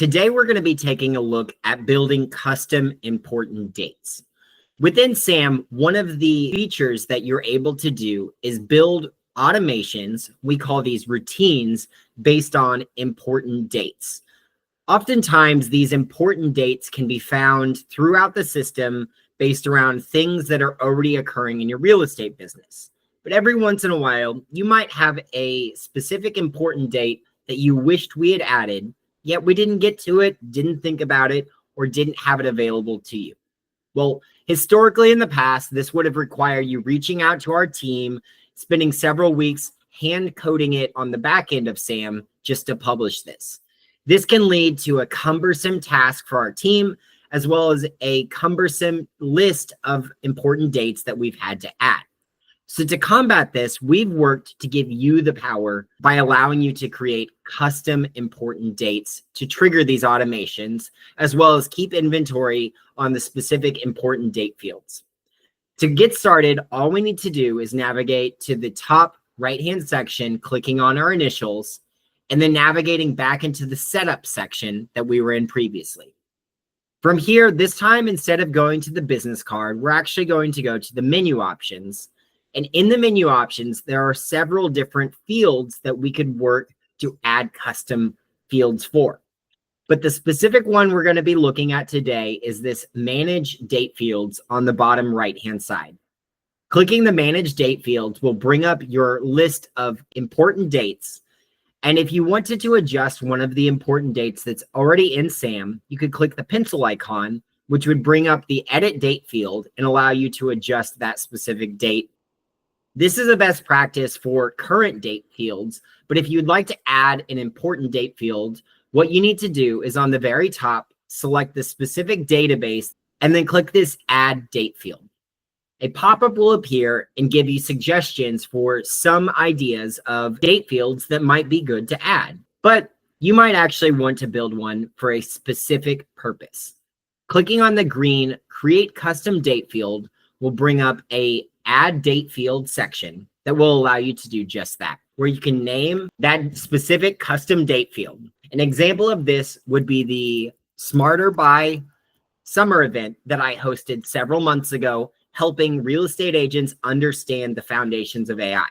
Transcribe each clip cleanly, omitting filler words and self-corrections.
Today, we're going to be taking a look at building custom important dates. Within SAM, one of the features that you're able to do is build automations. We call these routines based on important dates. Oftentimes, these important dates can be found throughout the system based around things that are already occurring in your real estate business. But every once in a while, you might have a specific important date that you wished we had added, yet we didn't get to it, didn't think about it, or didn't have it available to you. Well, historically in the past, this would have required you reaching out to our team, spending several weeks hand coding it on the back end of SAM just to publish this. This can lead to a cumbersome task for our team, as well as a cumbersome list of important dates that we've had to add. So to combat this, we've worked to give you the power by allowing you to create custom important dates to trigger these automations, as well as keep inventory on the specific important date fields. To get started, all we need to do is navigate to the top right-hand section, clicking on our initials, and then navigating back into the setup section that we were in previously. From here, this time, instead of going to the business card, we're actually going to go to the menu options. And in the menu options, there are several different fields that we could work to add custom fields for. But the specific one we're going to be looking at today is this Manage Date Fields on the bottom right-hand side. Clicking the Manage Date Fields will bring up your list of important dates. And if you wanted to adjust one of the important dates that's already in SAM, you could click the pencil icon, which would bring up the Edit Date field and allow you to adjust that specific date. This is a best practice for current date fields, but if you'd like to add an important date field, what you need to do is on the very top, select the specific database and then click this Add Date field. A pop-up will appear and give you suggestions for some ideas of date fields that might be good to add, but you might actually want to build one for a specific purpose. Clicking on the green Create Custom Date field will bring up a Add Date Field section that will allow you to do just that, where you can name that specific custom date field. An example of this would be the Smarter By Summer event that I hosted several months ago, helping real estate agents understand the foundations of AI.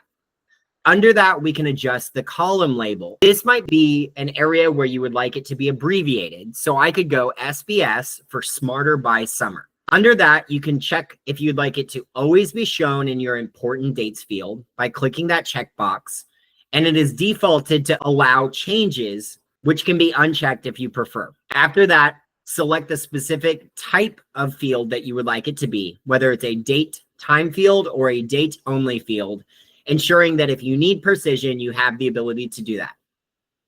Under that, we can adjust the column label. This might be an area where you would like it to be abbreviated. So I could go SBS for Smarter By Summer. Under that, you can check if you'd like it to always be shown in your important dates field by clicking that checkbox. And it is defaulted to allow changes, which can be unchecked if you prefer. After that, select the specific type of field that you would like it to be, whether it's a date time field or a date only field, ensuring that if you need precision, you have the ability to do that.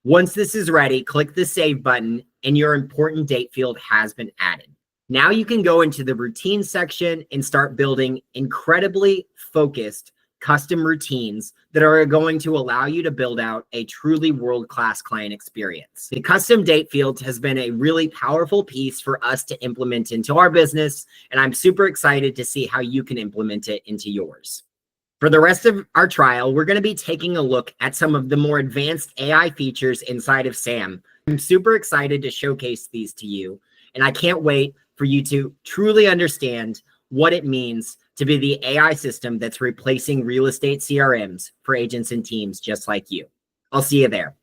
Once this is ready, click the Save button and your important date field has been added. Now you can go into the routine section and start building incredibly focused custom routines that are going to allow you to build out a truly world-class client experience. The custom date fields has been a really powerful piece for us to implement into our business, and I'm super excited to see how you can implement it into yours. For the rest of our trial, we're going to be taking a look at some of the more advanced AI features inside of SAM. I'm super excited to showcase these to you, and I can't wait for you to truly understand what it means to be the AI system that's replacing real estate CRMs for agents and teams just like you. I'll see you there.